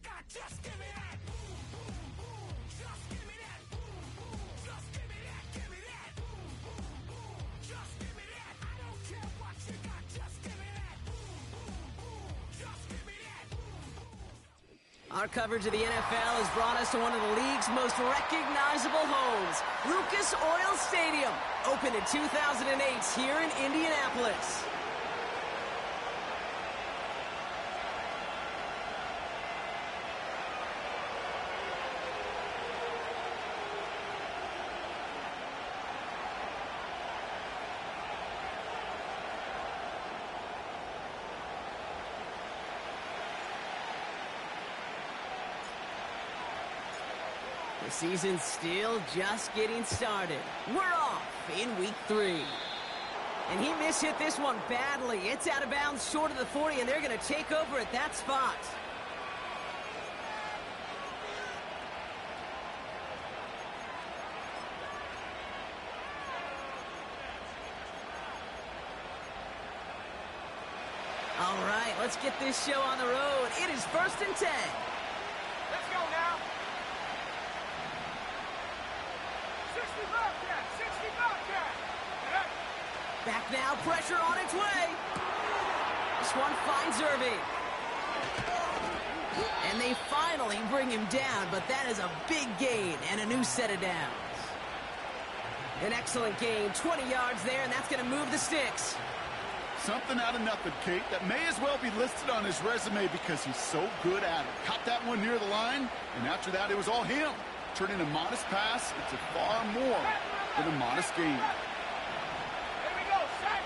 got, just give me that. Boom, boom, boom. Just give me that. Boom, boom. Just give me that. Give me that. Boom, boom, boom. Just give me that. I don't care what you got, just give me that. Boom, boom, boom. Just give me that. Boom, boom. Our coverage of the NFL has brought us to one of the league's most recognizable homes, Lucas Oil Stadium, opened in 2008 here in Indianapolis. The season's still just getting started. We're off in week 3. And he mishit this one badly. It's out of bounds short of the 40, and they're going to take over at that spot. All right, let's get this show on the road. It is 1st and 10. Let's go now. 60 Bobcat, 60 Bobcat. Back now, pressure on its way. This one finds Irving. And they finally bring him down, but that is a big gain and a new set of downs. An excellent gain, 20 yards there, and that's going to move the sticks. Something out of nothing, Kate, that may as well be listed on his resume because he's so good at it. Caught that one near the line, and after that, it was all him. Turning a modest pass into far more than a modest gain. Here we go, set.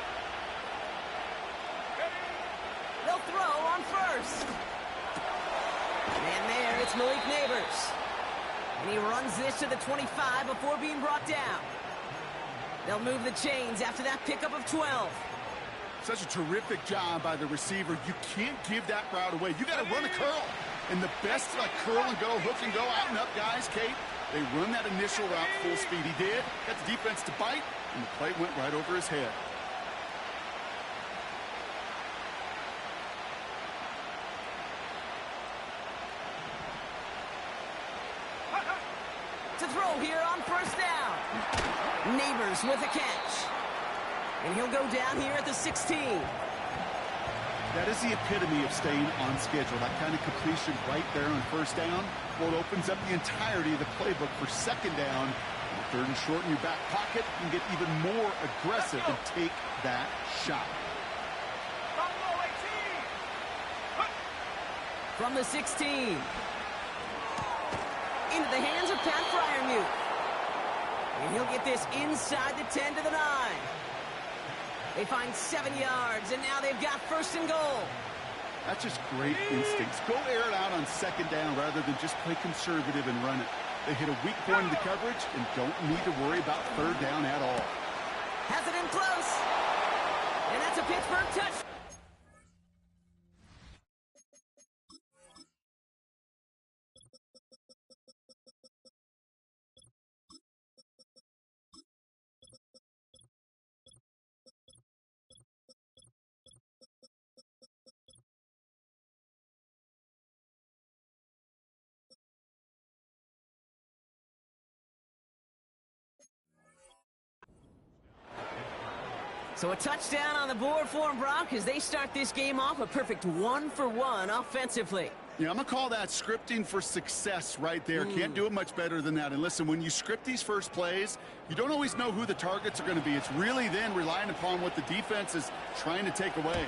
They'll throw on first. And there, it's Malik Neighbors. And he runs this to the 25 before being brought down. They'll move the chains after that pickup of 12. Such a terrific job by the receiver. You can't give that route away. You got to run a curl. And the best, like curl and go, hook and go, out and up guys, Kate, they run that initial route full speed. He did. Got the defense to bite, and the play went right over his head. To throw here on first down. Neighbors with a catch. And he'll go down here at the 16. That is the epitome of staying on schedule. That kind of completion right there on first down. Well, it opens up the entirety of the playbook for second down. And 3rd and short in your back pocket, you can get even more aggressive and take that shot. From the 16. Into the hands of Pat Freiermuth. And he'll get this inside the 10 to the 9. They find 7 yards, and now they've got 1st and goal. That's just great instincts. Go air it out on second down rather than just play conservative and run it. They hit a weak point in the coverage and don't need to worry about 3rd down at all. Has it in close. And that's a Pittsburgh touchdown. So a touchdown on the board for them, Brock, as they start this game off a perfect 1-for-1 offensively. Yeah, I'm going to call that scripting for success right there. Can't do it much better than that. And listen, when you script these first plays, you don't always know who the targets are going to be. It's really then relying upon what the defense is trying to take away.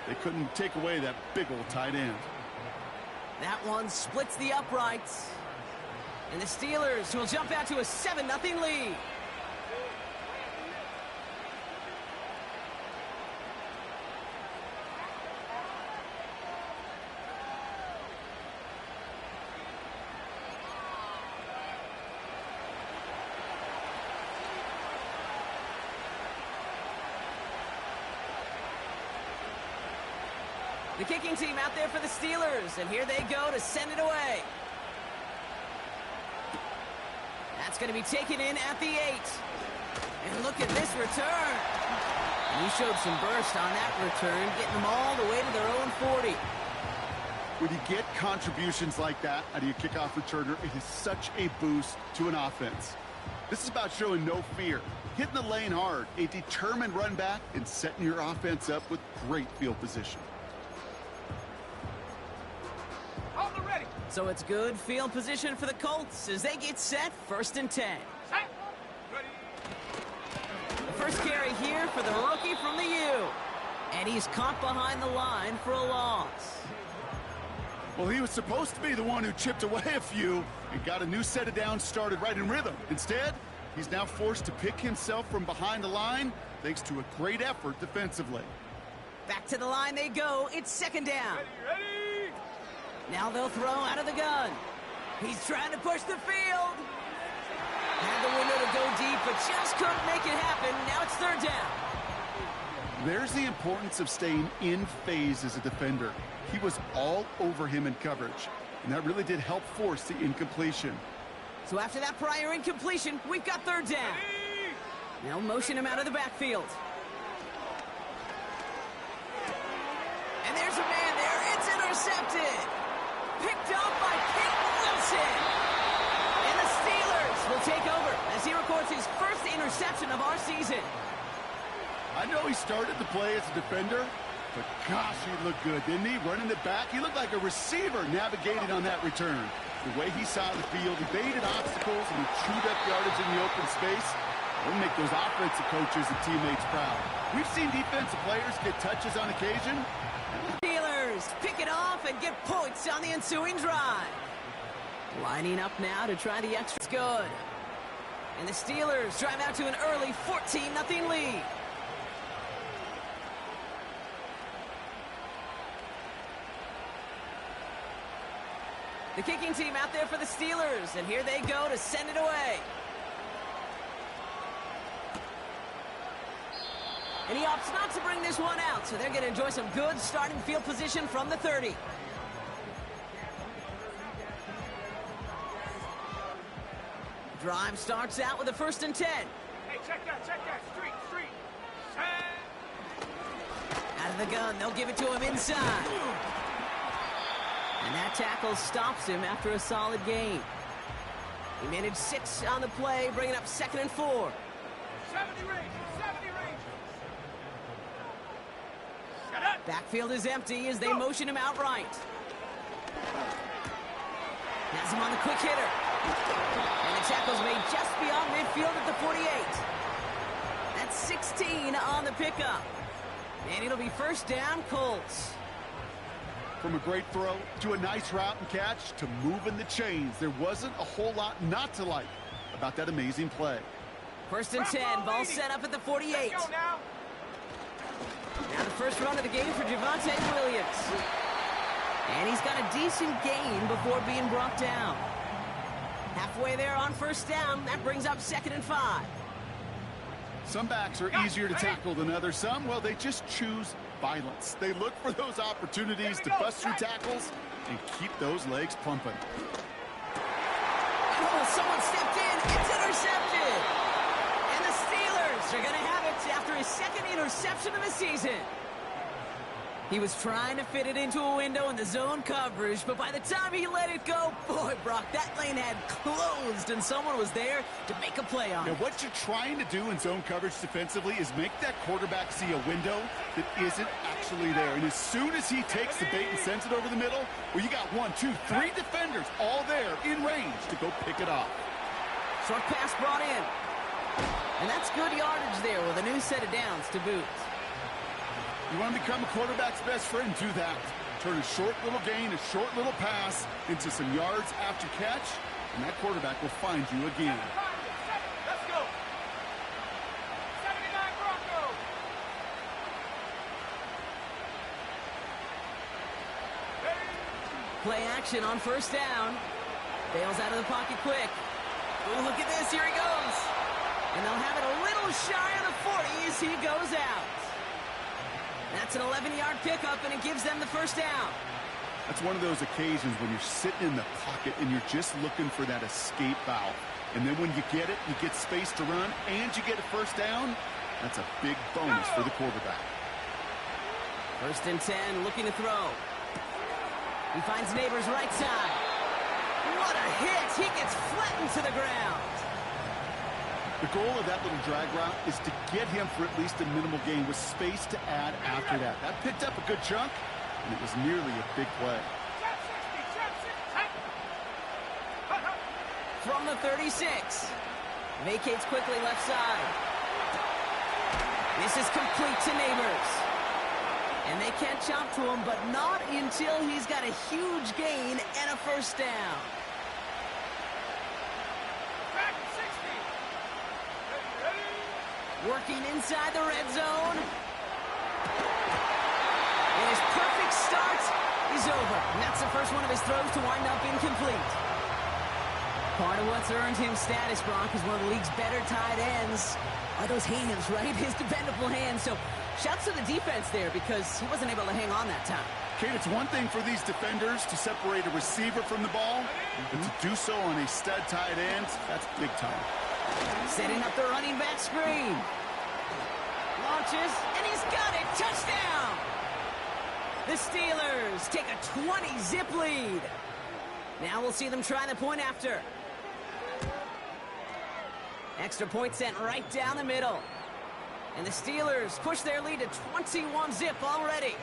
They couldn't take away that big old tight end. That one splits the uprights. And the Steelers will jump out to a 7-0 lead. The kicking team out there for the Steelers, and here they go to send it away. That's going to be taken in at the 8. And look at this return. And he showed some burst on that return, getting them all the way to their own 40. When you get contributions like that out of your kickoff returner, it is such a boost to an offense. This is about showing no fear, hitting the lane hard, a determined run back, and setting your offense up with great field position. Hold the ready. So it's good field position for the Colts as they get set, 1st and 10. Set. Ready. The first carry here for the rookie from the U. And he's caught behind the line for a loss. Well, he was supposed to be the one who chipped away a few and got a new set of downs started right in rhythm. Instead, he's now forced to pick himself from behind the line thanks to a great effort defensively. Back to the line they go. It's 2nd down. Ready. Now they'll throw out of the gun. He's trying to push the field. Had the window to go deep, but just couldn't make it happen. Now it's 3rd down. There's the importance of staying in phase as a defender. He was all over him in coverage, and that really did help force the incompletion. So after that prior incompletion, we've got 3rd down. Now motion him out of the backfield. And there's a man there. It's intercepted. Picked up by Peyton Wilson. And the Steelers will take over as he records his first interception of our season. I know he started to play as a defender, but gosh, he looked good, didn't he? Running it back, he looked like a receiver navigating on that return. The way he saw the field, evaded obstacles, and he chewed up yardage in the open space. It'll make those offensive coaches and teammates proud. We've seen defensive players get touches on occasion. Steelers pick it off and get points on the ensuing drive. Lining up now to try the extra. Good. And the Steelers drive out to an early 14-0 lead. The kicking team out there for the Steelers, and here they go to send it away. And he opts not to bring this one out, so they're going to enjoy some good starting field position from the 30. Drive starts out with a 1st and 10. Hey, check that. Street. Set. Out of the gun, they'll give it to him inside. And that tackle stops him after a solid gain. He managed 6 on the play, bringing up 2nd and 4. 70 range. Shut up. Backfield is empty as they motion him outright. Has him on the quick hitter. And the tackle's made just beyond midfield at the 48. That's 16 on the pickup. And it'll be 1st down, Colts. From a great throw to a nice route and catch to moving the chains, there wasn't a whole lot not to like about that amazing play. 1st and 10, ball set up at the 48. Let's go now. Now the first run of the game for Javonte Williams. And he's got a decent gain before being brought down. Halfway there on 1st down, that brings up 2nd and 5. Some backs are easier to tackle than others. Some, well, they just choose violence. They look for those opportunities to bust through tackles and keep those legs pumping. Oh, someone stepped in. It's intercepted. And the Steelers are going to have it after his 2nd interception of the season. He was trying to fit it into a window in the zone coverage, but by the time he let it go, boy, Brock, that lane had closed, and someone was there to make a play on it. Now, what you're trying to do in zone coverage defensively is make that quarterback see a window that isn't actually there. And as soon as he takes the bait and sends it over the middle, well, you got 1, 2, 3 defenders all there in range to go pick it off. Short pass brought in. And that's good yardage there with a new set of downs to boot. You want to become a quarterback's best friend, do that. Turn a short little gain, a short little pass into some yards after catch, and that quarterback will find you again. Let's go. 79 Broncos. Play action on 1st down. Bails out of the pocket quick. Ooh, look at this, here he goes. And they'll have it a little shy of the 40 as he goes out. That's an 11-yard pickup, and it gives them the 1st down. That's one of those occasions when you're sitting in the pocket and you're just looking for that escape valve. And then when you get it, you get space to run, and you get a 1st down. That's a big bonus for the quarterback. 1st and 10, looking to throw. He finds Neighbors right side. What a hit! He gets flattened to the ground. The goal of that little drag route is to get him for at least a minimal gain with space to add after that. That picked up a good chunk, and it was nearly a big play. From the 36. Vacates quickly left side. This is complete to Neighbors. And they can't chomp to him, but not until he's got a huge gain and a first down. Working inside the red zone. And his perfect start is over. And that's the first one of his throws to wind up incomplete. Part of what's earned him status, Brock, is one of the league's better tight ends are those hands, right? His dependable hands. So shouts to the defense there because he wasn't able to hang on that time. Kate, it's one thing for these defenders to separate a receiver from the ball, but to do so on a stud tight end, that's big time. Setting up the running back screen. Launches, and he's got it. Touchdown! The Steelers take a 20-zip lead. Now we'll see them try the point after. Extra point sent right down the middle. And the Steelers push their lead to 21-zip already.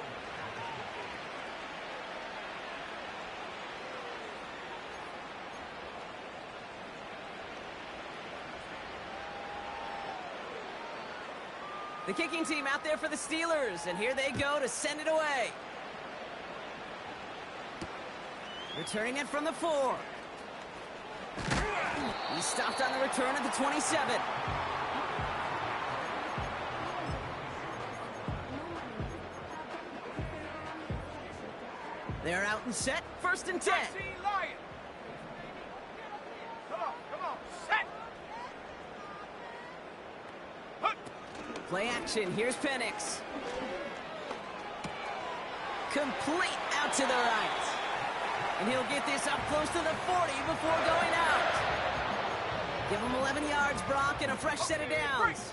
The kicking team out there for the Steelers, and here they go to send it away. Returning it from the 4. He stopped on the return at the 27. They're out and set, 1st and 10. Play action, here's Penix. Complete out to the right. And he'll get this up close to the 40 before going out. Give him 11 yards, Brock, and a fresh set of downs.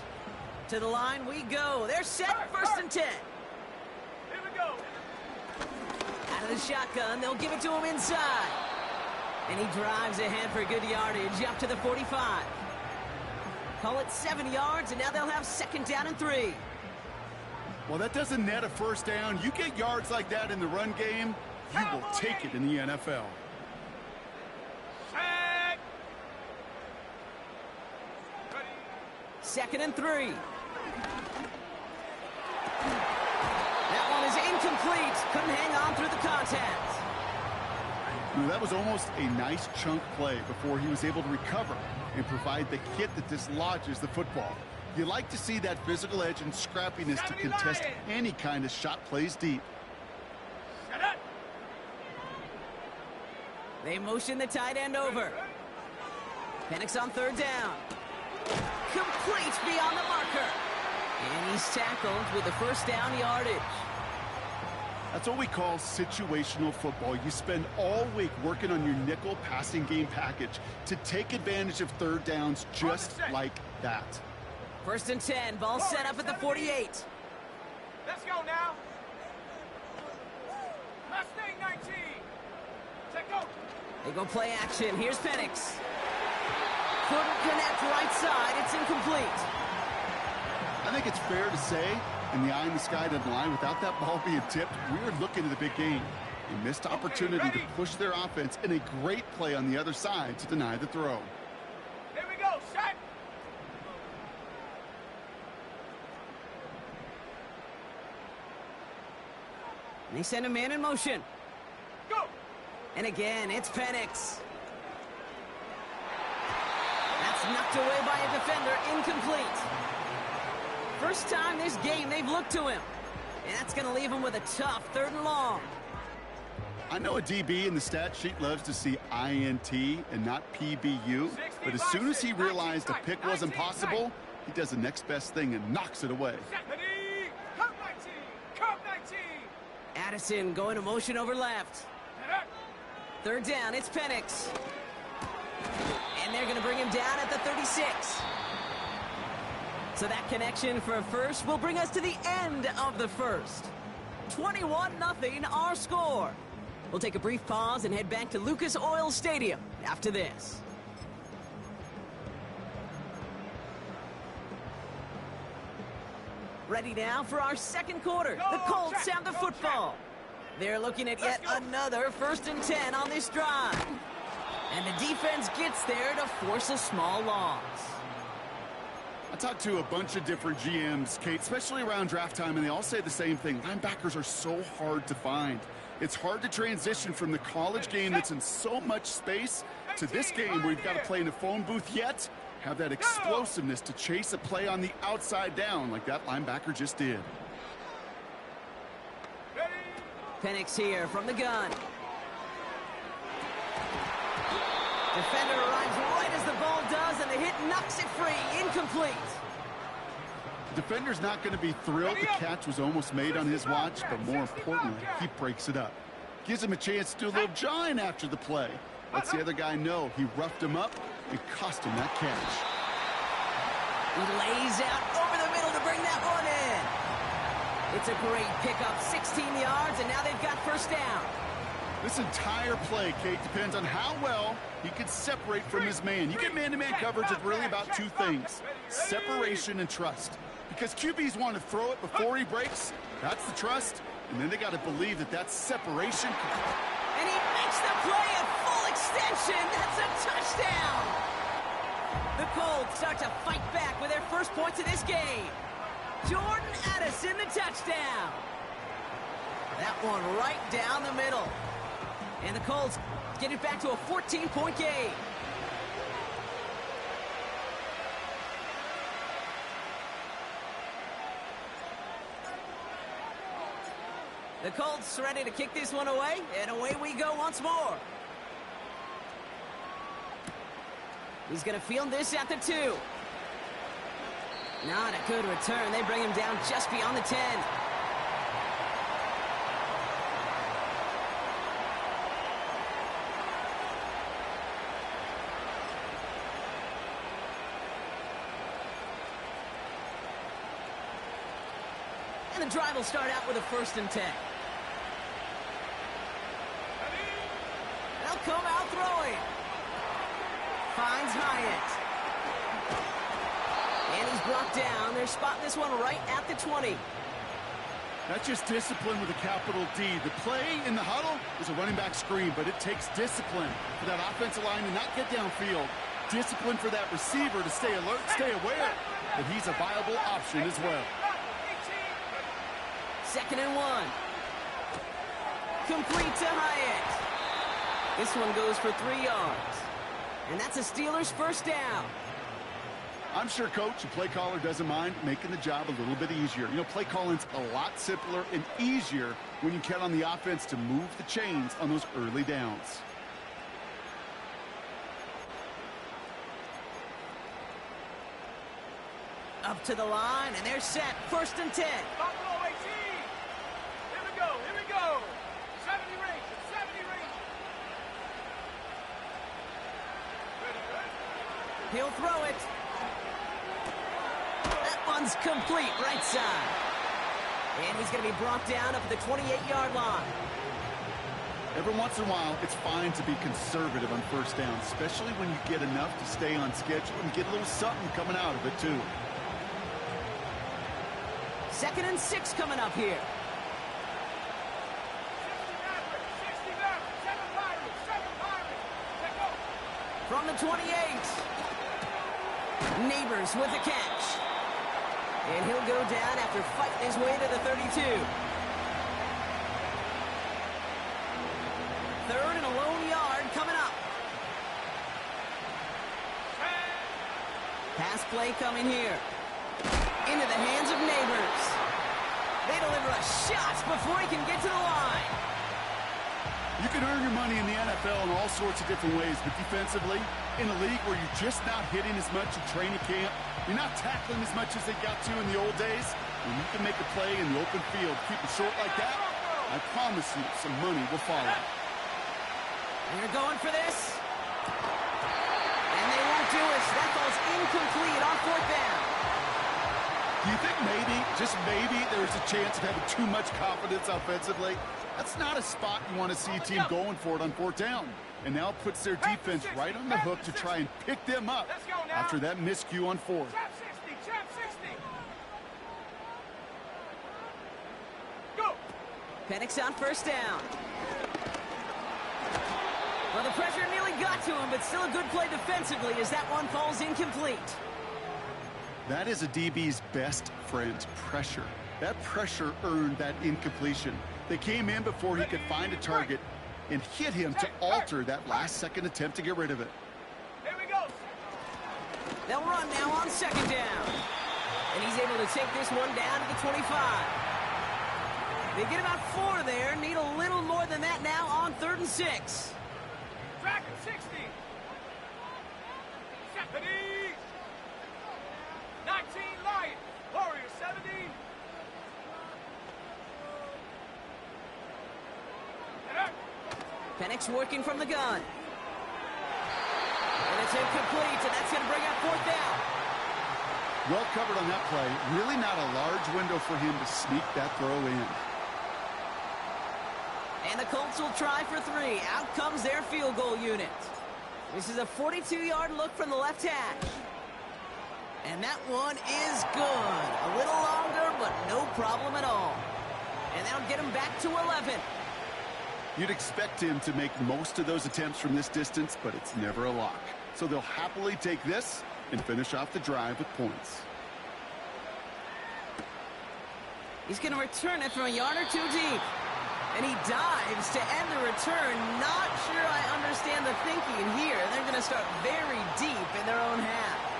To the line we go. They're set, 1st and 10. Here we go. Out of the shotgun, they'll give it to him inside. And he drives ahead for good yardage up to the 45. Call it 7 yards, and now they'll have 2nd down and 3. Well, that doesn't net a first down. You get yards like that in the run game, you will take it in the NFL. Second and 3. That one is incomplete. Couldn't hang on through the contact. That was almost a nice chunk play before he was able to recover and provide the hit that dislodges the football. You like to see that physical edge and scrappiness to contest any kind of shot plays deep. They motion the tight end over. Penix on 3rd down. Complete beyond the marker. And he's tackled with the first down yardage. That's what we call situational football. You spend all week working on your nickel passing game package to take advantage of 3rd downs just like that. 1st and 10, ball set up at the 48. Let's go now. Mustang 19. Take go. They go play action. Here's Penix. Couldn't connect right side. It's incomplete. I think it's fair to say, in the eye in the sky deadline, without that ball being tipped, we were looking at the big game. A missed opportunity to push their offense and a great play on the other side to deny the throw. Here we go. Set. And they send a man in motion. Go. And again, it's Penix. That's knocked away by a defender, incomplete. First time this game they've looked to him. And that's going to leave him with a tough 3rd and long. I know a DB in the stat sheet loves to see INT and not PBU, but as soon as he realized a pick wasn't possible, he does the next best thing and knocks it away. Curve 19. Curve 19. Addison going to motion over left. 3rd down, it's Penix. And they're going to bring him down at the 36. So that connection for a first will bring us to the end of the first. 21-0 our score. We'll take a brief pause and head back to Lucas Oil Stadium after this. Ready now for our second quarter. The Colts have the football. They're looking at yet another 1st and 10 on this drive. And the defense gets there to force a small loss. I talked to a bunch of different GMs, Kate, especially around draft time, and they all say the same thing. Linebackers are so hard to find. It's hard to transition from the college game that's in so much space to this game where you've got to play in a phone booth yet have that explosiveness to chase a play on the outside down like that linebacker just did. Penix here from the gun. Defender arrives right as the ball does, and the hit knocks it free. Incomplete. The defender's not going to be thrilled the catch was almost made on his watch, but more importantly, he breaks it up. Gives him a chance to do a little jawing after the play. Lets the other guy know he roughed him up and cost him that catch. He lays out over the middle to bring that one in. It's a great pickup, 16 yards, and now they've got first down. This entire play, Kate, depends on how well he can separate from his man. You get man-to-man coverage with really about two things, separation and trust. Because QBs want to throw it before he breaks, that's the trust, and then they got to believe that that's separation. And he makes the play at full extension. That's a touchdown. The Colts start to fight back with their first points of this game. Jordan Addison, the touchdown. That one right down the middle. And the Colts get it back to a 14-point game. The Colts ready to kick this one away, and away we go once more. He's going to field this at the 2. Not a good return. They bring him down just beyond the 10. And the drive will start out with a 1st and 10. They'll come out throwing. Finds Hyatt. And he's brought down. They're spotting this one right at the 20. That's just discipline with a capital D. The play in the huddle is a running back screen, but it takes discipline for that offensive line to not get downfield. Discipline for that receiver to stay alert, stay aware that he's a viable option as well. 2nd and 1. Complete to Hyatt. This one goes for 3 yards. And that's a Steelers first down. I'm sure coach and play caller doesn't mind making the job a little bit easier. You know, play calling's a lot simpler and easier when you count on the offense to move the chains on those early downs. Up to the line, and they're set. 1st and 10. Buffalo 18. Here we go. Here we go. 70 range. 70 range. He'll throw it. That one's complete, right side. And he's going to be brought down up at the 28-yard line. Every once in a while, it's fine to be conservative on first down, especially when you get enough to stay on schedule and get a little something coming out of it, too. 2nd and 6 coming up here. 69, 7 Pirates. From the 28. Neighbors with the catch. And he'll go down after fighting his way to the 32. 3rd and a lone yard coming up. Pass play coming here. Into the hands of Neighbors. They deliver a shot before he can get to the line. You can earn your money in the NFL in all sorts of different ways, but defensively, in a league where you're just not hitting as much in training camp, you're not tackling as much as they got to in the old days, when you can make a play in the open field, keep it short like that, I promise you some money will follow. They're going for this. And they won't do it. That ball's incomplete on 4th down. Do you think maybe, just maybe, there's a chance of having too much confidence offensively? That's not a spot you want to see a team going for it on fourth down. And now puts their defense right on the hook to try and pick them up after that miscue on fourth. Trap 60, trap 60. Go. Penix on first down. Well, the pressure nearly got to him, but still a good play defensively as that one falls incomplete. That is a DB's best friend, pressure. That pressure earned that incompletion. They came in before he could find a target and hit him to alter that last-second attempt to get rid of it. Here we go. They'll run now on second down. And he's able to take this one down to the 25. They get about 4 there, need a little more than that now on 3rd and 6. Track 60. 70. 19 Lions. Warriors 70. Penix working from the gun. And it's incomplete, and that's going to bring up 4th down. Well covered on that play. Really not a large window for him to sneak that throw in. And the Colts will try for 3. Out comes their field goal unit. This is a 42-yard look from the left hash. And that one is good. A little longer, but no problem at all. And that'll get him back to 11. You'd expect him to make most of those attempts from this distance, but it's never a lock. So they'll happily take this and finish off the drive with points. He's going to return it from a yard or 2 deep. And he dives to end the return. Not sure I understand the thinking here. They're going to start very deep in their own half.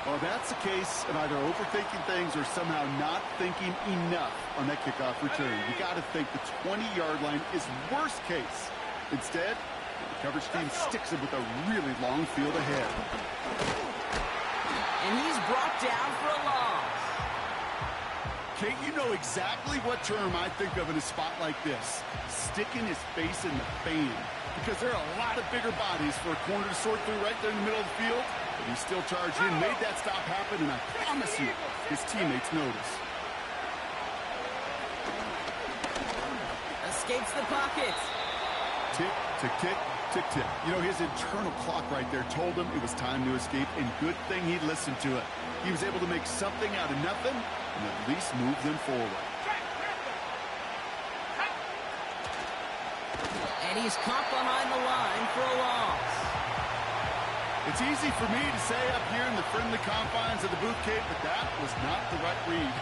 Well, that's the case of either overthinking things or somehow not thinking enough on that kickoff return. You got to think the 20-yard line is worst case. Instead, the coverage team sticks him with a really long field ahead. And he's brought down for a loss. Kate, you know exactly what term I think of in a spot like this. Sticking his face in the fan. Because there are a lot of bigger bodies for a corner to sort through right there in the middle of the field. But he still charged in, made that stop happen, and I promise you, his teammates notice. Escapes the pocket. Tick, tick, tick, tick, tick. You know, his internal clock right there told him it was time to escape, and good thing he listened to it. He was able to make something out of nothing and at least move them forward. And he's caught behind the line for a loss. It's easy for me to say up here in the friendly confines of the booth, Kate, but that was not the right read.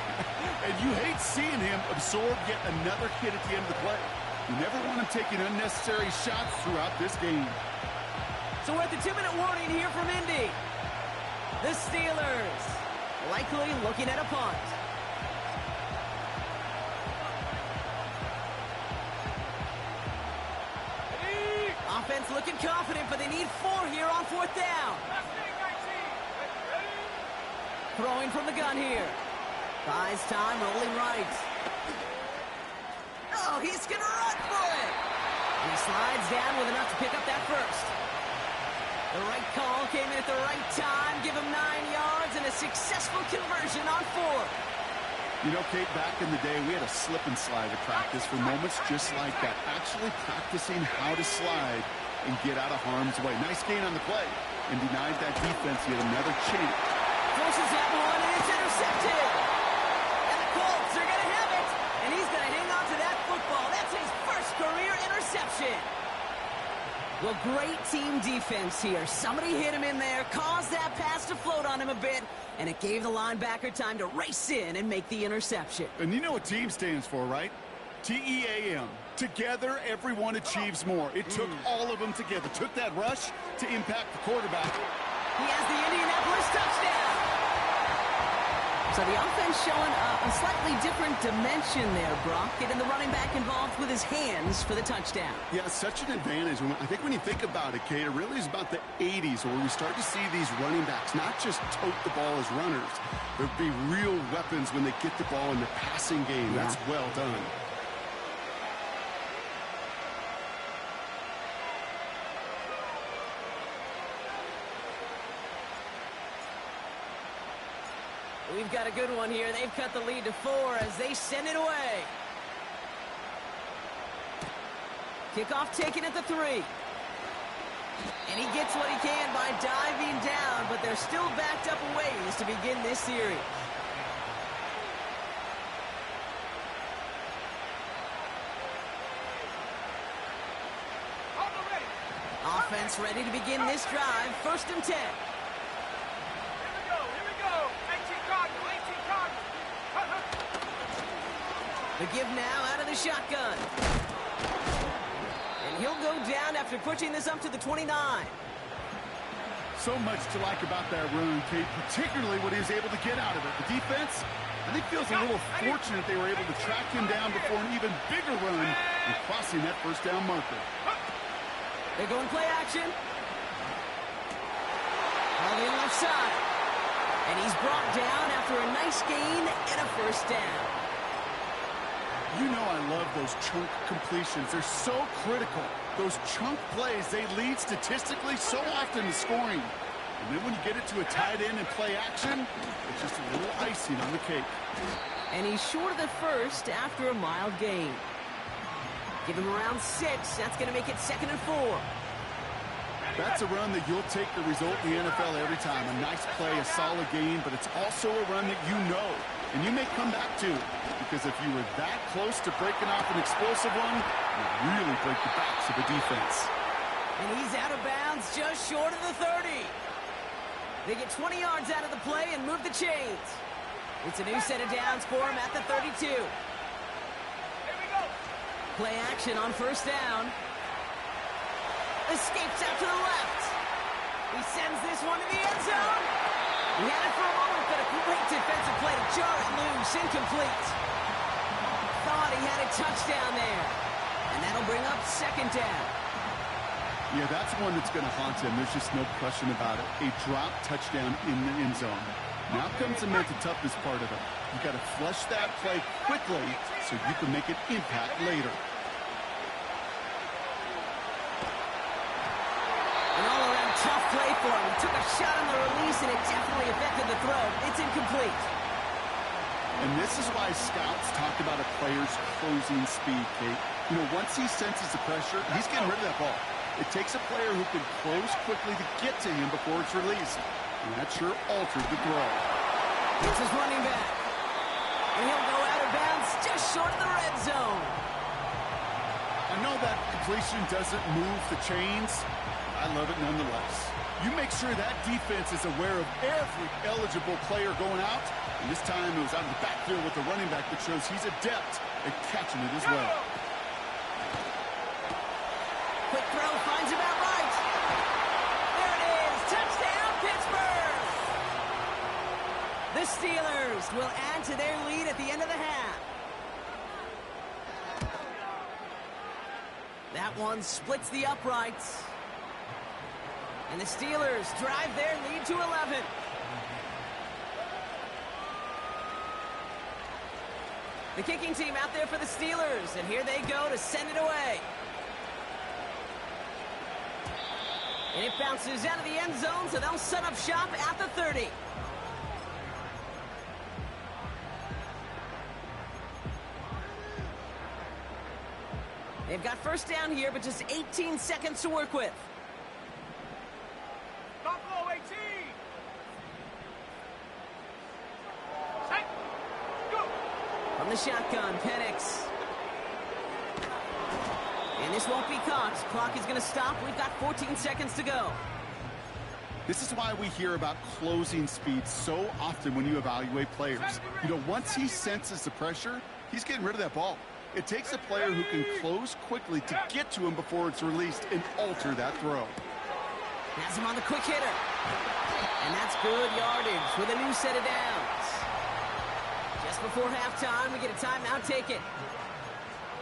And you hate seeing him absorb yet another hit at the end of the play. You never want him taking unnecessary shots throughout this game. So we're at the 2-minute warning here from Indy. The Steelers likely looking at a punt. Offense looking confident, but they need 4 here on 4th down. Throwing from the gun here. Buys time, rolling right. Oh, he's going to run for it. He slides down with enough to pick up that first. The right call came in at the right time. Give him 9 yards and a successful conversion on 4th. You know, Kate, back in the day, we had a slip and slide at practice for moments just like that. Actually practicing how to slide and get out of harm's way. Nice gain on the play and denied that defense yet another chance. Forces that one, and it's intercepted. And the Colts are going to have it. And he's going to hang on to that football. That's his first career interception. Well, great team defense here. Somebody hit him in there, caused that pass to float on him a bit, and it gave the linebacker time to race in and make the interception. And you know what team stands for, right? T-E-A-M. Together, everyone achieves more. It took all of them together. Took that rush to impact the quarterback. He has the Indianapolis touchdown. So the offense showing a slightly different dimension there, Brock, getting the running back involved with his hands for the touchdown. Yeah, such an advantage. I think when you think about it, Kate, it really is about the 80s where we start to see these running backs not just tote the ball as runners. There'd be real weapons when they get the ball in the passing game. Yeah. That's well done. we've got a good one here. They've cut the lead to 4 as they send it away. Kickoff taken at the 3. And he gets what he can by diving down, but they're still backed up a ways to begin this series. Offense ready to begin this drive. 1st and 10. Here we go. 18 Cardinal, 18 Cardinal. The give now out of the shotgun. And he'll go down after pushing this up to the 29. So much to like about that run, Kate, particularly what he was able to get out of it. The defense, I think, feels a little fortunate they were able to track him down before an even bigger run and crossing that 1st down marker. They're going play action. All in left side. And he's brought down after a nice gain and a 1st down. You know I love those chunk completions. They're so critical. Those chunk plays, they lead statistically so often to scoring. And then when you get it to a tight end and play action, it's just a little icing on the cake. And he's short of the 1st after a mild gain. Give him around 6. That's going to make it 2nd and 4. That's a run that you'll take the result in the NFL every time. A nice play, a solid gain, but it's also a run that you know and you may come back to. Because if you were that close to breaking off an explosive one, you really break the backs of the defense. And he's out of bounds just short of the 30. They get 20 yards out of the play and move the chains. It's a new set of downs for him at the 32. Play action on 1st down. Escapes out to the left. He sends this one to the end zone. He had it for a moment, but a great defensive play to jar it loose. Incomplete. Thought he had a touchdown there. And that'll bring up 2nd down. Yeah, that's one that's going to haunt him. There's just no question about it. A drop touchdown in the end zone. Now comes the mental toughness part of it. You got to flush that play quickly so you can make an impact later. An all-around tough play for him. He took a shot on the release, and it definitely affected the throw. It's incomplete. And this is why scouts talk about a player's closing speed, Kate. You know, once he senses the pressure, he's getting rid of that ball. It takes a player who can close quickly to get to him before it's released. And that sure altered the throw. It's his running back. And he'll go out of bounds just short of the red zone. I know that completion doesn't move the chains. I love it nonetheless. You make sure that defense is aware of every eligible player going out. And this time it was out of the backfield with the running back that shows he's adept at catching it as well. Quick throw finds about right. There it is. Touchdown, Pittsburgh. The Steelers will add to their lead at the end of the half. That one splits the uprights. And the Steelers drive their lead to 11. The kicking team out there for the Steelers, and here they go to send it away. And it bounces out of the end zone, so they'll set up shop at the 30. They've got 1st down here, but just 18 seconds to work with. Buffalo 18. Set. Go. From the shotgun, Penix. And this won't be caught. Clock is going to stop. We've got 14 seconds to go. This is why we hear about closing speed so often when you evaluate players. You know, once he senses the pressure, he's getting rid of that ball. It takes a player who can close quickly to get to him before it's released and alter that throw. Has him on the quick hitter. And that's good yardage with a new set of downs. Just before halftime, we get a timeout taken.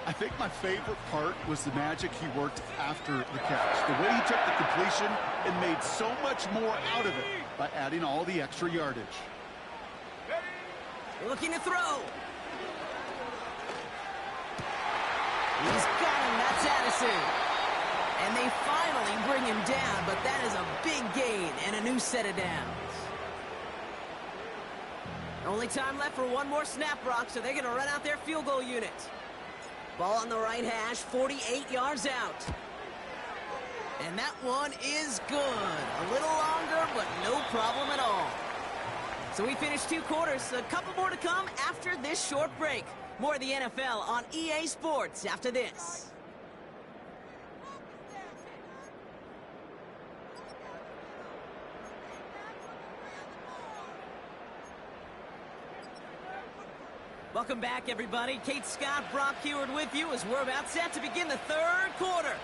I think my favorite part was the magic he worked after the catch. The way he took the completion and made so much more out of it by adding all the extra yardage. Looking to throw. He's got him. That's Addison. And they finally bring him down, but that is a big gain and a new set of downs. Only time left for one more snap, Brock, so they're going to run out their field goal unit. Ball on the right hash, 48 yards out. And that one is good. A little longer, but no problem at all. So we finished 2 quarters. A couple more to come after this short break. More of the NFL on EA Sports after this. Welcome back, everybody. Kate Scott, Brock Huard with you as we're about set to begin the 3rd quarter.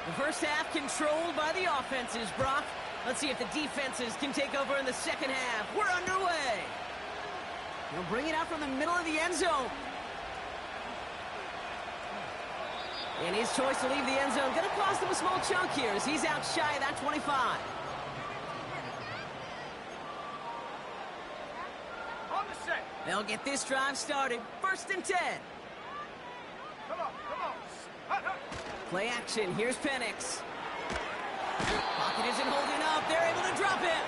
The first half controlled by the offenses, Brock. Let's see if the defenses can take over in the second half. We're underway. He'll bring it out from the middle of the end zone. And his choice to leave the end zone going to cost him a small chunk here as he's out shy of that 25. On the set. They'll get this drive started. 1st and 10. Come on. Play action. Here's Penix. Pocket isn't holding up. They're able to drop it.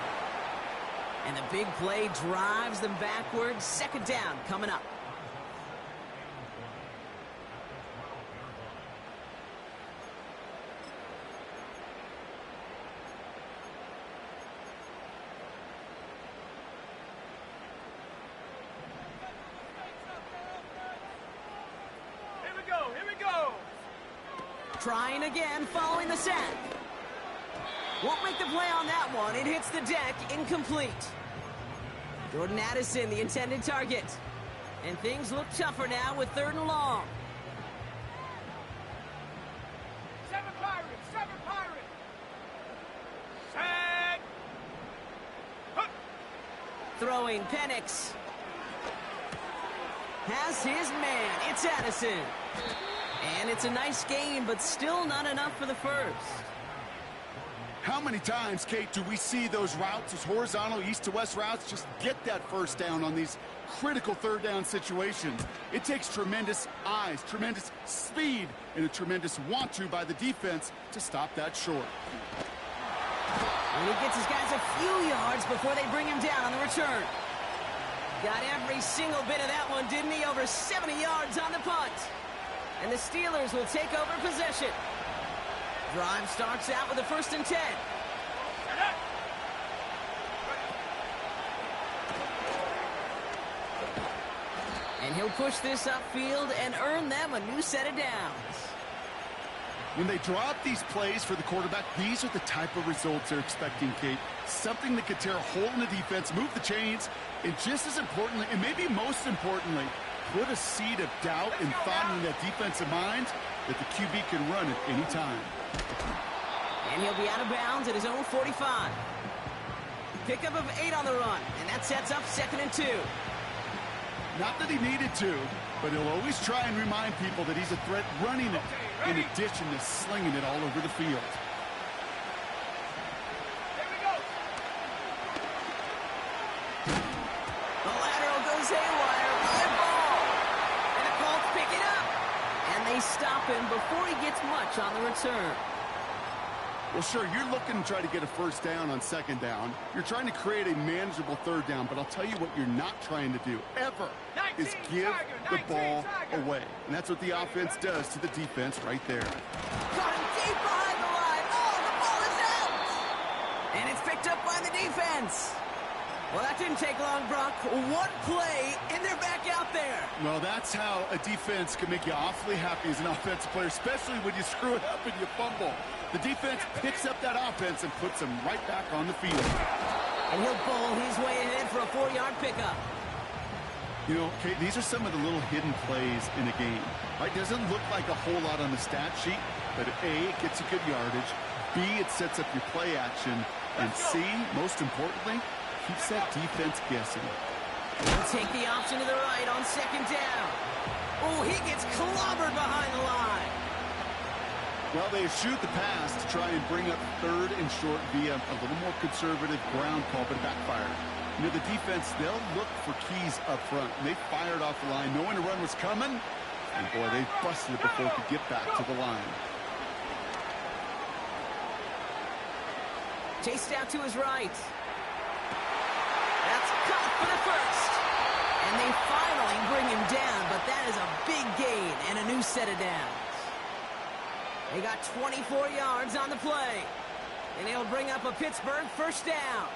And the big play drives them backwards. 2nd down coming up. Here we go. Trying again following the sack. Won't make the play on that one. It hits the deck, incomplete. Jordan Addison, the intended target. And things look tougher now with 3rd and long. 7 Pirates. Set. Throwing Penix. Has his man. It's Addison. And it's a nice game, but still not enough for the first. How many times, Kate, do we see those routes, those horizontal east-to-west routes, just get that first down on these critical 3rd down situations? It takes tremendous eyes, tremendous speed, and a tremendous want-to by the defense to stop that short. And he gets his guys a few yards before they bring him down on the return. Got every single bit of that one, didn't he? Over 70 yards on the punt. And the Steelers will take over possession. Drive starts out with a 1st and 10. And he'll push this upfield and earn them a new set of downs. When they draw up these plays for the quarterback, these are the type of results they're expecting, Kate. Something that could tear a hole in the defense, move the chains, and just as importantly, and maybe most importantly, put a seed of doubt and thought in that defensive mind that the QB can run at any time. And he'll be out of bounds at his own 45. Pickup of 8 on the run, and that sets up 2nd and 2. Not that he needed to, but he'll always try and remind people that he's a threat running it, in addition to slinging it all over the field. Here we go. The lateral goes haywire. Good ball. And the Colts pick it up. And they stop him before he gets much on the return. Well, sure, you're looking to try to get a 1st down on 2nd down. You're trying to create a manageable 3rd down, but I'll tell you what you're not trying to do, ever, is give the ball away. And that's what the offense does to the defense right there. Caught him deep behind the line. Oh, the ball is out. And it's picked up by the defense. Well, that didn't take long, Brock. One play, and they're back out there. Well, that's how a defense can make you awfully happy as an offensive player, especially when you screw it up and you fumble. The defense picks up that offense and puts them right back on the field. And he'll bowl his way ahead for a 4-yard pickup. You know, Kate, these are some of the little hidden plays in a game. Right? Doesn't look like a whole lot on the stat sheet, but A, it gets you good yardage. B, it sets up your play action. And C, most importantly, keeps that defense guessing. He'll take the option to the right on 2nd down. Oh, he gets clobbered behind the line. Well, they eschewed the pass to try and bring up 3rd and short via a little more conservative ground call, but it backfired. You know, the defense, they'll look for keys up front. And they fired off the line knowing a run was coming. And, boy, they busted it before it could get back to the line. Chased out to his right. That's caught for the first. And they finally bring him down, but that is a big gain and a new set of downs. They got 24 yards on the play. And it'll bring up a Pittsburgh first down.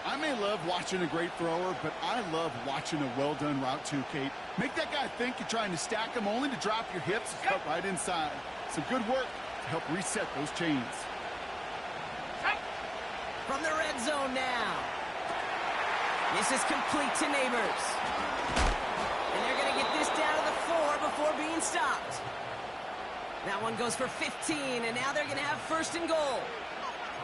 I may love watching a great thrower, but I love watching a well-done route too, Kate. Make that guy think you're trying to stack him only to drop your hips and cut right inside. Some good work to help reset those chains. From the red zone now. This is complete to Neighbors. And they're going to get this down to the 4 before being stopped. That one goes for 15, and now they're going to have first and goal.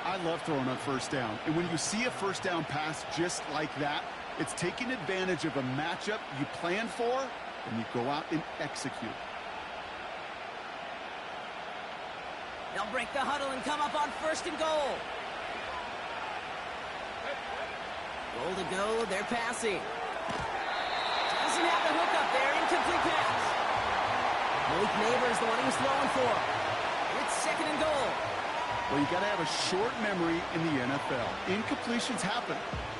I love throwing on first down. And when you see a first down pass just like that, it's taking advantage of a matchup you planned for, and you go out and execute. They'll break the huddle and come up on first and goal. Goal to go, they're passing. Doesn't have the hook up there, incomplete pass. Malik Neighbors, the one he was throwing for. It's second and goal. Well, you got to have a short memory in the NFL. Incompletions happen.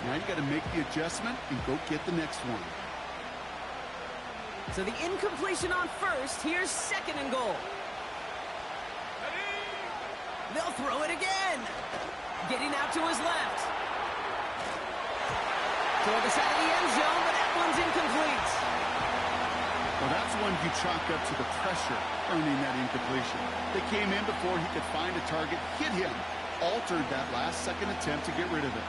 Now you got to make the adjustment and go get the next one. So the incompletion on first, here's second and goal. They'll throw it again. Getting out to his left. Toward the side of the end zone, but that one's incomplete. Well, that's one you chalk up to the pressure earning that incompletion. They came in before he could find a target, hit him, altered that last-second attempt to get rid of it.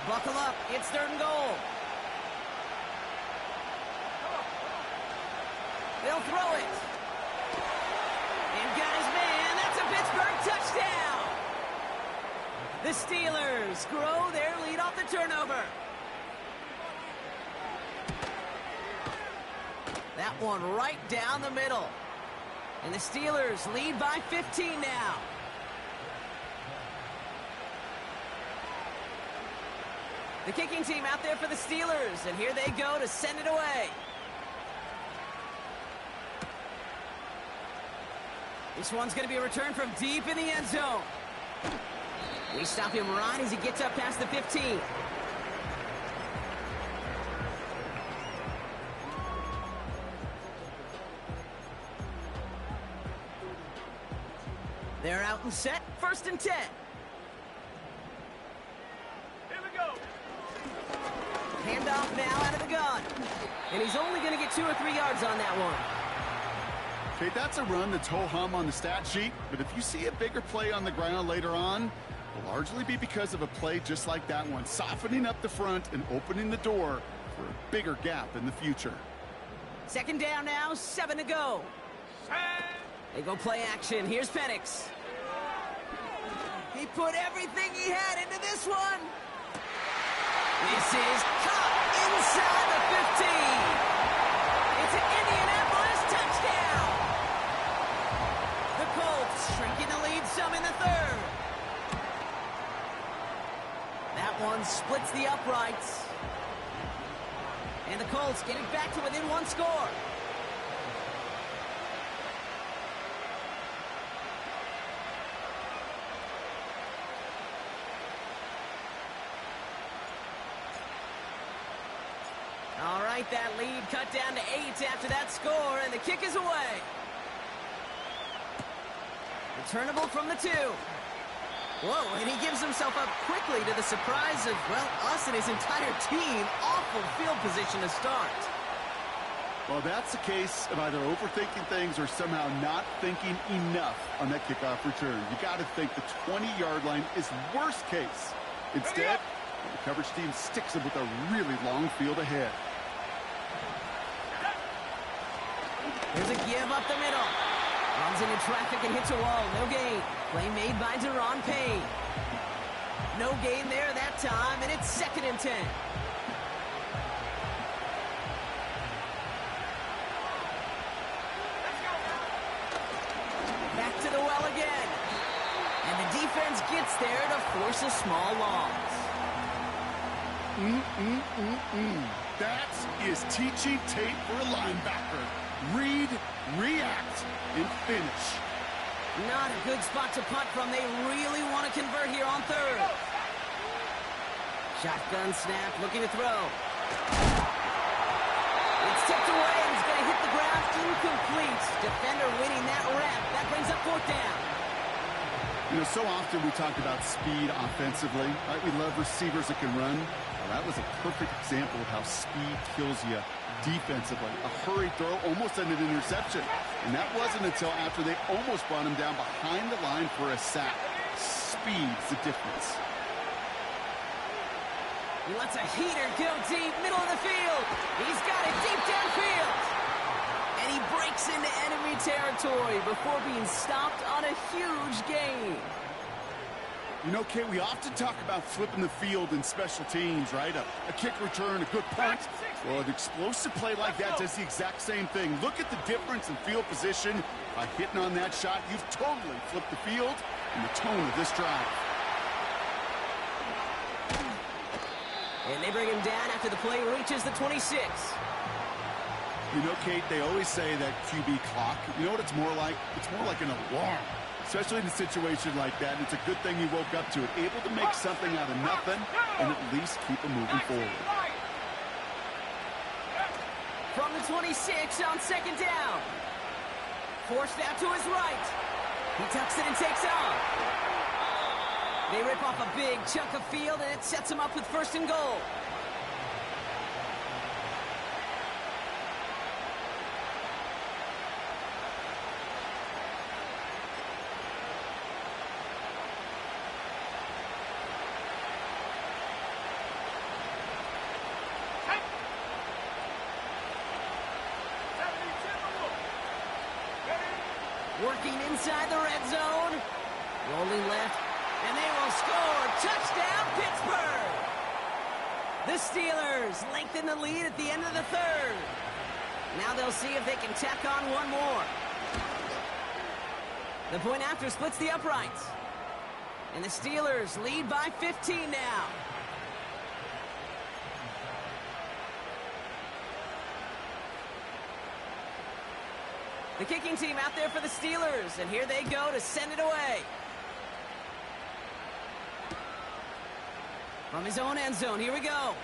Buckle up, it's third and goal. They'll throw it. And got his man, that's a Pittsburgh touchdown. The Steelers grow their lead off the turnover. That one right down the middle. And the Steelers lead by 15 now. The kicking team out there for the Steelers, and here they go to send it away. This one's going to be a return from deep in the end zone. We stop him right as he gets up past the 15. They're out and set, first and 10. Handoff now out of the gun. And he's only going to get 2 or 3 yards on that one. Okay, that's a run that's ho-hum on the stat sheet, but if you see a bigger play on the ground later on, it'll largely be because of a play just like that one, softening up the front and opening the door for a bigger gap in the future. Second down now, 7 to go. They go play action. Here's Penix. He put everything he had into this one. This is caught inside the 15. It's an Indianapolis touchdown. The Colts shrinking the lead some in the third. That one splits the uprights. And the Colts get it back to within 1 score. All right, that lead cut down to 8 after that score, and the kick is away. Returnable from the 2. Whoa, and he gives himself up quickly to the surprise of, well, us and his entire team. Awful field position to start. Well, that's the case of either overthinking things or somehow not thinking enough on that kickoff return. You got to think the 20-yard line is worst case. Instead, the coverage team sticks him with a really long field ahead. There's a give up the middle. Runs into traffic and hits a wall. No gain. Play made by Deron Payne. No gain there that time, and it's second and 10. well again. And the defense gets there to force a small loss. That is teaching tape for a linebacker. Read, react, and finish. Not a good spot to punt from. They really want to convert here on third. Shotgun snap, looking to throw. It's tipped away, and he's going to hit the ground incomplete. Defender winning that rep. That brings up fourth down. You know, so often we talk about speed offensively, right? We love receivers that can run. Well, that was a perfect example of how speed kills you defensively. A hurried throw almost ended an interception. And that wasn't until after they almost brought him down behind the line for a sack. Speed's the difference. He lets a heater go deep, middle of the field. He's got it deep downfield. And he breaks into enemy territory before being stopped on a huge gain. You know, Kate, we often talk about flipping the field in special teams, right? A kick return, a good punt. Well, an explosive play like that does the exact same thing. Look at the difference in field position. By hitting on that shot, you've totally flipped the field and the tone of this drive. And they bring him down after the play reaches the 26. You know, Kate, they always say that QB clock, you know what it's more like? It's more like an alarm, especially in a situation like that. And it's a good thing you woke up to it, able to make something out of nothing and at least keep them moving forward. From the 26 on second down. Forced out to his right. He tucks it and takes off. They rip off a big chunk of field, and it sets him up with first and goal. Working inside the red zone. Rolling left. And they will score. Touchdown, Pittsburgh! The Steelers lengthen the lead at the end of the third. Now they'll see if they can tack on one more. The point after splits the uprights. And the Steelers lead by 15 now. The kicking team out there for the Steelers, and here they go to send it away. From his own end zone, here we go.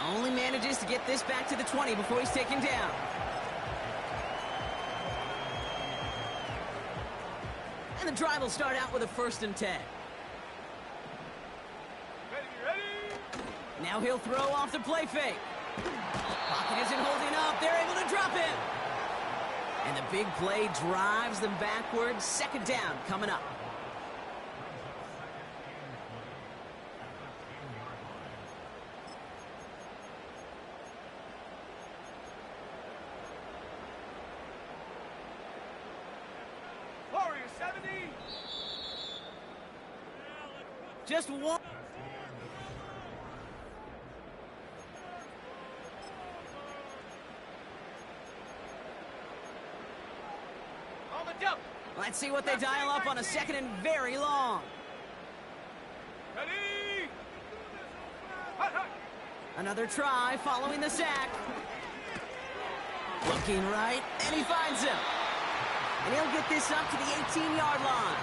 Only manages to get this back to the 20 before he's taken down. And the drive will start out with a 1st and 10. Ready. Now he'll throw off the play fake. Pocket isn't holding up. They're able to drop him. And the big play drives them backwards. Second down coming up. Warrior 70. Just one. On the jump. Let's see what they dial up on a second and very long. Ready. Hut. Another try following the sack. Looking right, and he finds him. And he'll get this up to the 18-yard line.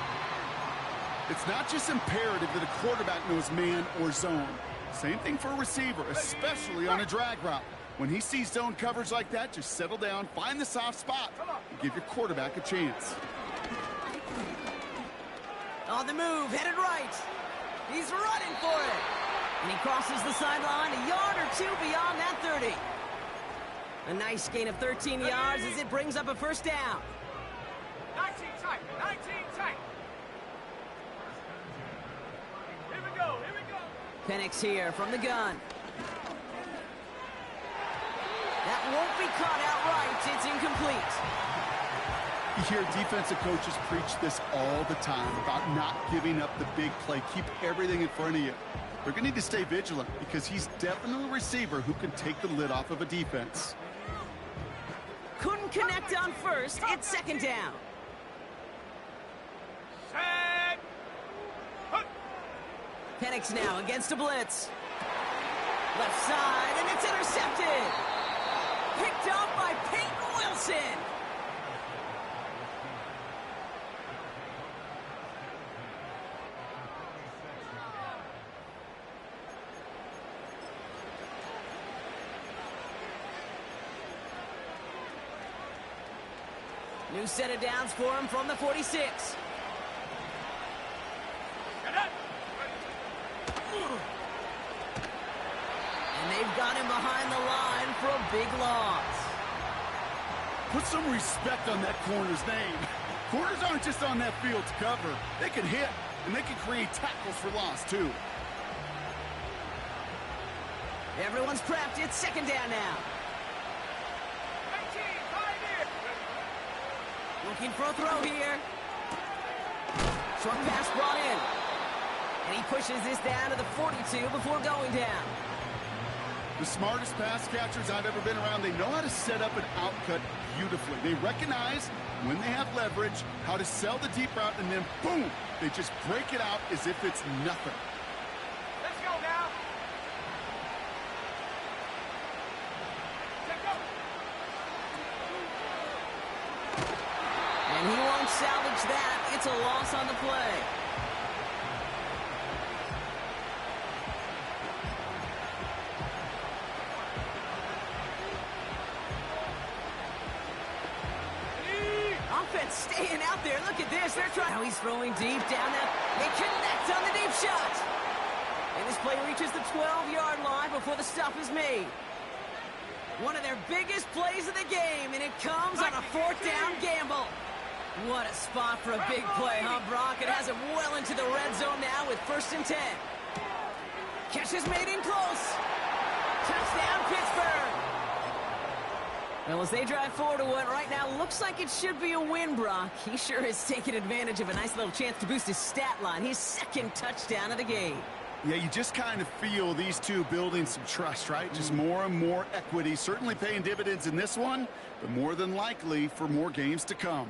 It's not just imperative that a quarterback knows man or zone. Same thing for a receiver, especially on a drag route. When he sees zone coverage like that, just settle down, find the soft spot, and give your quarterback a chance. On the move, headed right. He's running for it. And he crosses the sideline a yard or two beyond that 30. A nice gain of 13 yards as it brings up a first down. 19 tight. Here we go. Penix here from the gun. That won't be caught outright. It's incomplete. You hear defensive coaches preach this all the time about not giving up the big play. Keep everything in front of you. They're going to need to stay vigilant because he's definitely a receiver who can take the lid off of a defense. Couldn't connect on first. It's second down. Penix now against a blitz. Left side, and it's intercepted. Picked up by Peyton Wilson. New set of downs for him from the 46. And they've got him behind the line for a big loss. Put some respect on that corner's name. Corners aren't just on that field to cover. They can hit, and they can create tackles for loss, too. Everyone's prepped. It's second down now. Looking for a throw here. Short pass brought in. And he pushes this down to the 42 before going down. The smartest pass catchers I've ever been around, they know how to set up an outcut beautifully. They recognize when they have leverage, how to sell the deep route, and then boom, they just break it out as if it's nothing. Let's go now. Let's go. And he won't salvage that. It's a loss on the play. Offense staying out there. Look at this. They're trying. Now he's throwing deep down that. They connect on the deep shot. And this play reaches the 12-yard line before the stop is made. One of their biggest plays of the game, and it comes on a fourth down gamble. What a spot for a big play, huh, Brock? It has it well into the red zone now with 1st and 10. Catch is made in close. Touchdown, Pittsburgh. Well, as they drive forward to what right now looks like it should be a win, Brock, he sure is taking advantage of a nice little chance to boost his stat line. His 2nd touchdown of the game. Yeah, you just kind of feel these two building some trust, right? Just more and more equity. Certainly paying dividends in this one, but more than likely for more games to come.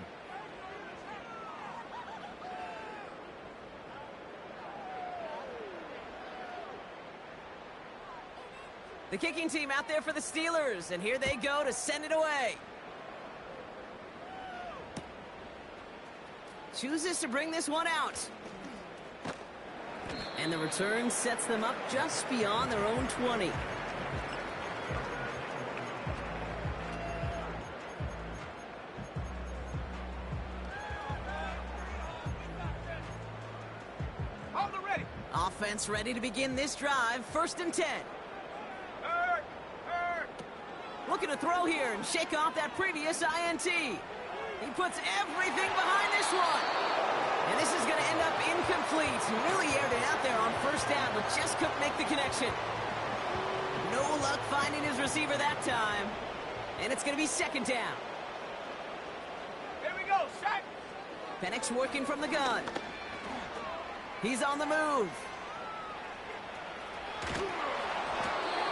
The kicking team out there for the Steelers, and here they go to send it away. Chooses to bring this one out. And the return sets them up just beyond their own 20. Offense ready to begin this drive. 1st and 10. Looking to throw here and shake off that previous INT. He puts everything behind this one. And this is going to end up incomplete. He really aired it out there on 1st down, but just couldn't make the connection. No luck finding his receiver that time. And it's going to be 2nd down. Here we go, set. Penix working from the gun. He's on the move.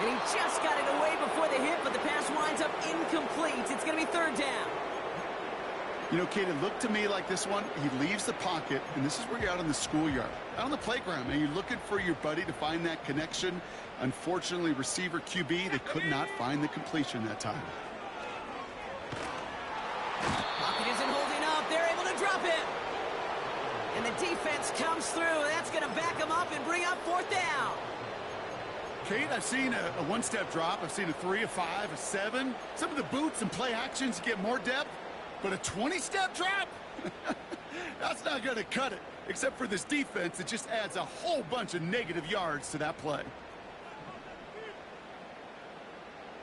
And he just got it away before the hit, but the pass winds up incomplete. It's going to be 3rd down. You know, Kate, it looked to me like this one, he leaves the pocket, and this is where you're out in the schoolyard, out on the playground, and you're looking for your buddy to find that connection. Unfortunately, receiver QB, they could not find the completion that time. Pocket isn't holding up. They're able to drop it. And the defense comes through. That's going to back them up and bring up 4th down. Kate, I've seen a one-step drop. I've seen a 3, a 5, a 7. Some of the boots and play actions get more depth, but a 20-step drop? That's not going to cut it. Except for this defense, it just adds a whole bunch of negative yards to that play.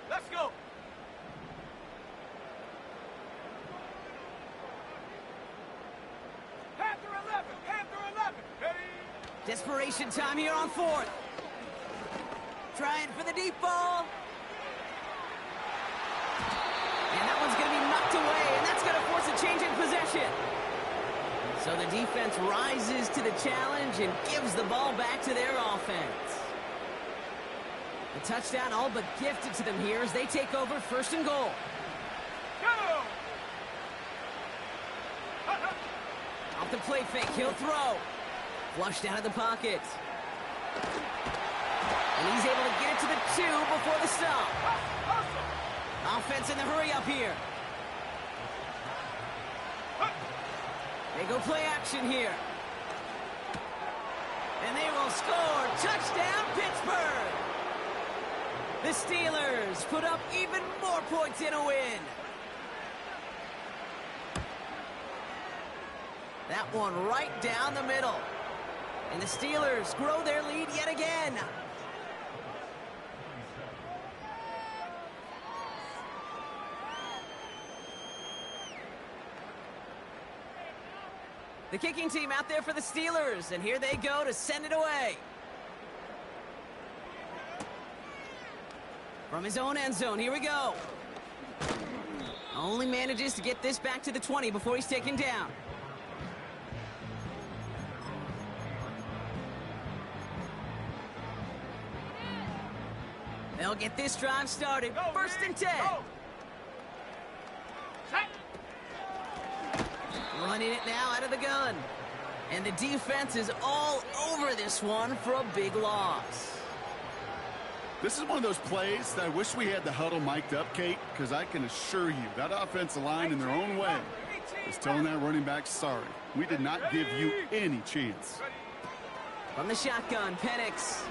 Let's go. Panther 11, Panther 11. Ready? Desperation time here on 4th. Trying for the deep ball. And that one's going to be knocked away, and that's going to force a change in possession. So the defense rises to the challenge and gives the ball back to their offense. The touchdown all but gifted to them here as they take over 1st and goal. Go! Off the play fake, he'll throw. Flushed out of the pocket. And he's able to get it to the 2 before the stop. Offense in the hurry up here. They go play action here. And they will score. Touchdown, Pittsburgh! The Steelers put up even more points in a win. That one right down the middle. And the Steelers grow their lead yet again. The kicking team out there for the Steelers, and here they go to send it away. From his own end zone, here we go. Only manages to get this back to the 20 before he's taken down. They'll get this drive started. First and 10. Running it now out of the gun. And the defense is all over this one for a big loss. This is one of those plays that I wish we had the huddle mic'd up, Kate, because I can assure you that offensive line in their own way is telling that running back, sorry, we did not give you any chance. From the shotgun, Penix.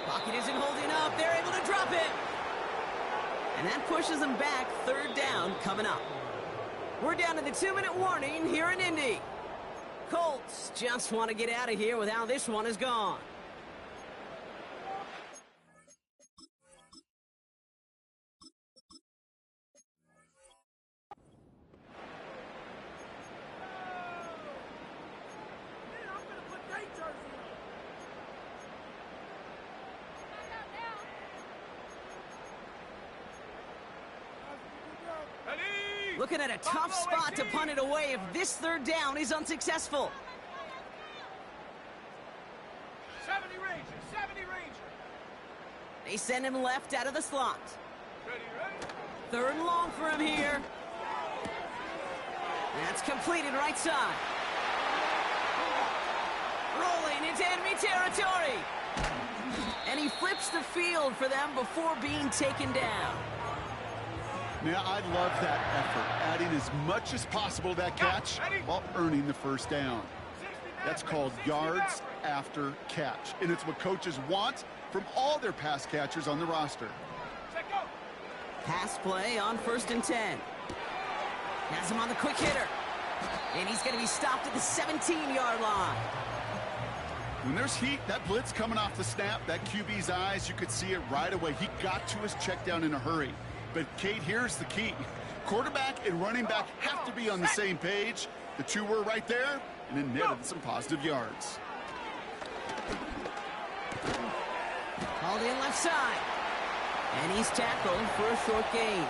Pocket isn't holding up. They're able to drop it. And that pushes them back. Third down coming up. We're down to the 2-minute warning here in Indy. Colts just want to get out of here with how this one is gone. Looking at a tough spot to punt it away if this third down is unsuccessful. 70 Ranger, 70 Ranger. They send him left out of the slot. Ready. Third and long for him here. That's completed right side. Rolling into enemy territory. And he flips the field for them before being taken down. Now, I love that effort, adding as much as possible to that catch while earning the first down. That's called yards after catch, and it's what coaches want from all their pass catchers on the roster. Pass play on 1st and 10. Has him on the quick hitter. And he's going to be stopped at the 17-yard line. When there's heat, that blitz coming off the snap, that QB's eyes, you could see it right away. He got to his check down in a hurry. But, Kate, here's the key. Quarterback and running back have to be on the same page. The two were right there, and it netted some positive yards. Called in left side. And he's tackled for a short gain.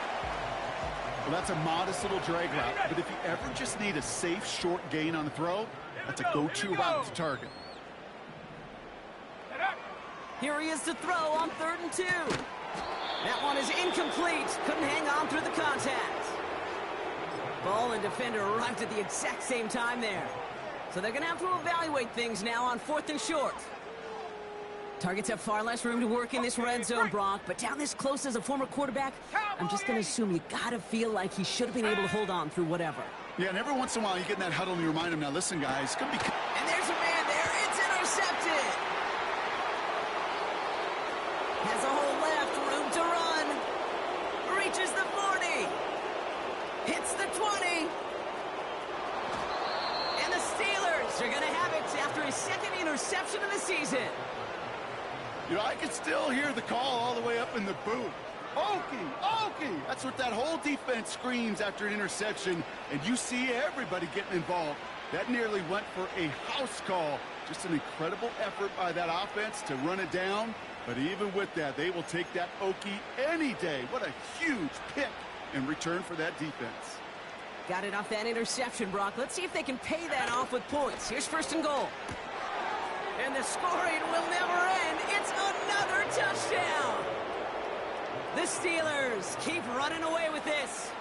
Well, that's a modest little drag route, but if you ever just need a safe, short gain on the throw, that's a go-to route to target. Here he is to throw on 3rd and 2. That one is incomplete. Couldn't hang on through the contact. Ball and defender arrived at the exact same time there. So they're going to have to evaluate things now on 4th and short. Targets have far less room to work in this red zone, Brock, but down this close as a former quarterback, I'm just going to assume you got to feel like he should have been able to hold on through whatever. Yeah, and every once in a while you get in that huddle and you remind him, now listen, guys, it's going to be... And there's a man there. It's intercepted. Has a hole left, room to run. Reaches the 40. Hits the 20. And the Steelers are going to have it after his second interception of the season. You know, I can still hear the call all the way up in the booth. Okie, Okie! That's what that whole defense screams after an interception, and you see everybody getting involved. That nearly went for a house call. Just an incredible effort by that offense to run it down. But even with that, they will take that Okie any day. What a huge pick in return for that defense. Got it off that interception, Brock. Let's see if they can pay that off with points. Here's 1st and goal. And the scoring will never end. It's another touchdown. The Steelers keep running away with this.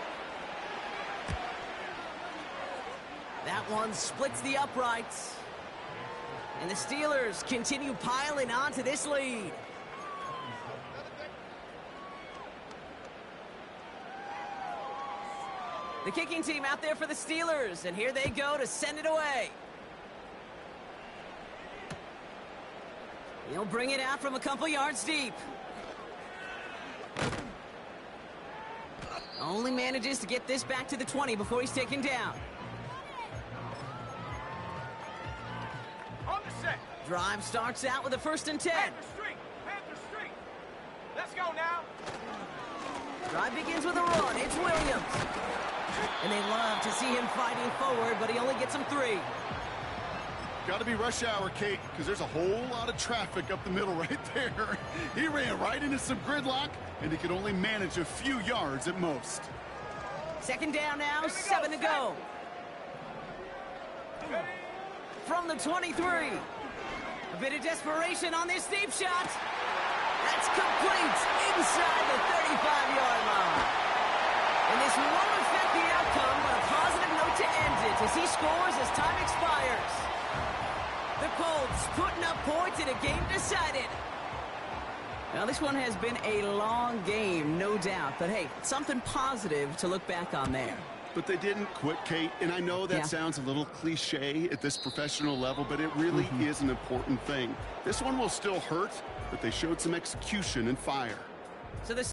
That one splits the uprights. And the Steelers continue piling onto this lead. The kicking team out there for the Steelers, and here they go to send it away. He'll bring it out from a couple yards deep. Only manages to get this back to the 20 before he's taken down. On the set. Drive starts out with a 1st and 10. Panther Street. Panther Street. Let's go now. Drive begins with a run. It's Williams. And they love to see him fighting forward, but he only gets him 3. Got to be rush hour, Kate, because there's a whole lot of traffic up the middle right there. He ran right into some gridlock, and he could only manage a few yards at most. 2nd down now, 7 to go. From the 23. A bit of desperation on this deep shot. That's complete inside the 35-yard line. And this won't affect the outcome, but a positive note to end it as he scores as time expires. The Colts putting up points in a game decided. Now, this one has been a long game, no doubt. But, hey, something positive to look back on there. But they didn't quit, Kate, and I know that sounds a little cliche at this professional level, but it really is an important thing. This one will still hurt, but they showed some execution and fire. So this